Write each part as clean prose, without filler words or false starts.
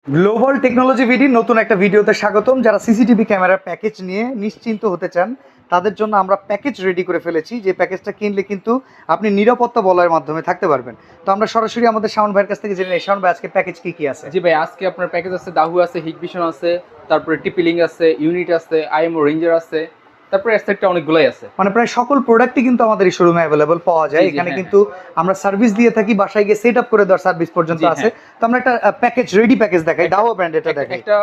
Global technology ভিডি নতুন একটা ভিডিওতে স্বাগতম। যারা সিসিটিভি ক্যামেরার প্যাকেজ নিয়ে নিশ্চিন্ত হতে চান তাদের জন্য আমরা প্যাকেজ রেডি করে ফেলেছি, যে প্যাকেজটা কিনলে কিন্তু আপনি নিরাপত্তা বলয়ের মাধ্যমে থাকতে পারবেন। তো আমরা সরাসরি আমাদের শাওন ভাইয়ের কাছ থেকে জেনে নিই। শাওন ভাই, আজকে প্যাকেজ কি আছে? জি ভাই, আজকে আপনার প্যাকেজ আছে দাহু আছে, হিগভিশন আছে, তারপরে টিপিলিং আছে, ইউনিট আছে, আইএমও রেঞ্জার আছে, তারপরে অ্যাসেটটা অনেকগুলাই আছে। মানে প্রায় সকল প্রোডাক্টই কিন্তু আমাদের এই শোরুমে অ্যাভেলেবল পাওয়া যায়। এখানে হ্যাঁ, কিন্তু আমরা সার্ভিস দিয়ে থাকি, বাসায় গিয়ে সেট আপ করে দেওয়ার সার্ভিস পর্যন্ত আছে। তো আমরা একটা প্যাকেজ রেডি প্যাকেজ দেখাই, দাও ব্র্যান্ড এটা দেখাই। একটা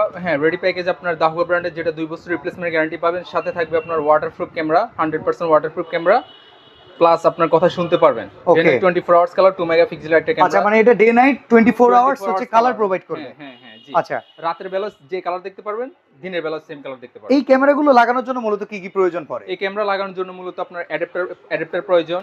রেডি প্যাকেজ আপনার দাহু ব্র্যান্ডের, যেটা 2 বছর রিপ্লেসমেন্ট গ্যারান্টি পাবেন, সাথে থাকবে আপনার waterproof camera, 100% waterproof camera, plus আপনার কথা শুনতে পারবেন। 24 আওয়ার্স কালার 2 মেগাপিক্সেল একটা ক্যামেরা। আচ্ছা, মানে এটা ডে নাইট 24 আওয়ার্স হচ্ছে কালার প্রোভাইড করবে। হ্যাঁ জি। আচ্ছা, রাতের বেলা যে কালার দেখতে পারবেন, দিনের বেলা সেম কালার দেখতে পারবেন। এই ক্যামেরাগুলো লাগানোর জন্য মূলত কি প্রয়োজন পড়ে? এই ক্যামেরা লাগানোর জন্য মূলত আপনার অ্যাডাপ্টার প্রয়োজন,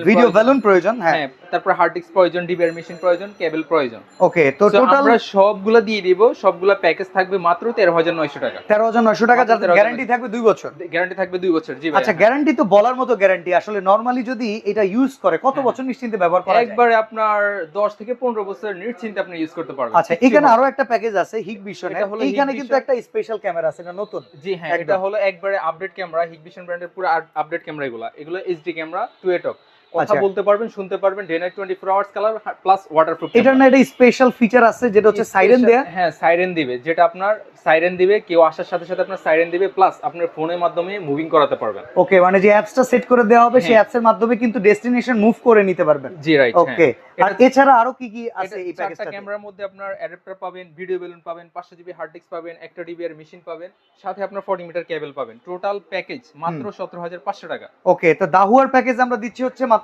ভিডিও ব্যালুন প্রয়োজন, হ্যাঁ, তারপর হার্ড ডিস্ক প্রয়োজন, ডিবিআর মেশিন প্রয়োজন, কেবল প্রয়োজন। ওকে, তো টোটাল আমরা সবগুলা দিয়ে দিব। সবগুলা প্যাকেজ থাকবে মাত্র 13,900 টাকা। 13,900 টাকা, যাতে গ্যারান্টি থাকবে 2 বছর। গ্যারান্টি থাকবে 2 বছর। জি ভাই। আচ্ছা, গ্যারান্টি তো বলার মতো গ্যারান্টি। আসলে নরমালি যদি এটা ইউজ করে কত বছর নিশ্চিন্তে ব্যবহার করা যায়? একবারে আপনার 10 থেকে 15 বছর নিশ্চিন্তে আপনি ইউজ করতে পারবেন। আচ্ছা, এখানে আরো একটা প্যাকেজ আছে হিগভিশনের। এইখানে কিন্তু একটা স্পেশাল ক্যামেরা আছে, না নতুন? জি হ্যাঁ, এটা হলো একবারে আপডেট ক্যামেরা, হিগভিশন ব্র্যান্ডের পুরো আপডেট ক্যামেরা। এগুলো এইচডি ক্যামেরা, টুয়েটক, কথা বলতে পারবেন, শুনতে পারবেন, day night 24 hours colour plus waterproof. এটার না একটা স্পেশাল ফিচার আছে যেটা হচ্ছে সাইরেন দেয়া। হ্যাঁ, সাইরেন দিবে, যেটা আপনার সাইরেন দিবে, কেউ আসার সাথে সাথে আপনার সাইরেন দিবে, প্লাস আপনার ফোনের মাধ্যমে মুভিং করাতে পারবেন। ওকে, মানে যে অ্যাপসটা সেট করে দেওয়া হবে সেই অ্যাপসের মাধ্যমে কিন্তু ডেস্টিনেশন মুভ করে নিতে পারবেন। জি রাইট। ওকে, আর এছাড়া আরো কি আছে এই প্যাকেজটাতে? চারটা ক্যামেরার মধ্যে আপনার অ্যাডাপ্টার পাবেন, ভিডিও বেলুন পাবেন, 500 জিবি হার্ড ডিস্ক পাবেন, একটা ডিবিআর মেশিন পাবেন, সাথে আপনার 40 মিটার কেবল পাবেন। টোটাল প্যাকেজ মাত্র 17,500 টাকা। ওকে, তো দাহুয়ার প্যাকেজ আমরা দিচ্ছি হচ্ছে মাত্র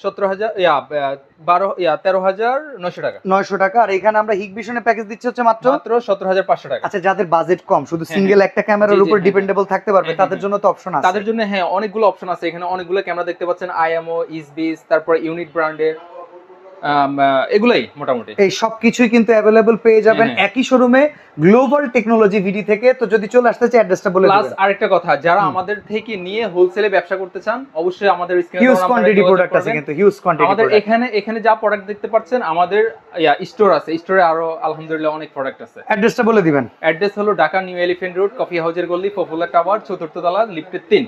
13,900 টাকা। 900 টাকা। আর এখানে আমরা হিগভিশনের প্যাকেজ দিচ্ছি হচ্ছে মাত্র 17,500 টাকা। আচ্ছা, যাদের বাজেট কম, শুধু সিঙ্গেল একটা ক্যামেরার উপর ডিপেন্ডেবল থাকতে পারবে, তাদের জন্য তো অপশন আছে। তাদের জন্য অনেকগুলো অপশন আছে। এখানে অনেকগুলো ক্যামেরা দেখতে পাচ্ছেন, আইএমও, ইসবিস, তারপর ইউনিট ব্র্যান্ডের, এগুলাই মোটামুটি এই সব কিছুই কিন্তু অ্যাভেলেবল পেয়ে যাবেন একই শোরুমে গ্লোবাল টেকনোলজি ভিডি থেকে। তো যদি চলে আসতে চাই, অ্যাড্রেসটা বলে দিবেন। প্লাস আরেকটা কথা, যারা আমাদের থেকে নিয়ে হোলসেলে ব্যবসা করতে চান, অবশ্যই আমাদের স্ক্রিনে হিউজ কোয়ান্টিটি প্রোডাক্ট আছে, কিন্তু হিউজ কোয়ান্টিটি আমাদের এখানে যা প্রোডাক্ট দেখতে পাচ্ছেন, আমাদের স্টোর আছে। স্টোরে আরো আলহামদুলিল্লাহ অনেক প্রোডাক্ট আছে। অ্যাড্রেসটা বলে দিবেন। অ্যাড্রেস হলো Dhaka new elephant road, coffee হাউজের গলি, পপুলার টাওয়ার, 4th তলা, লিফটের 3।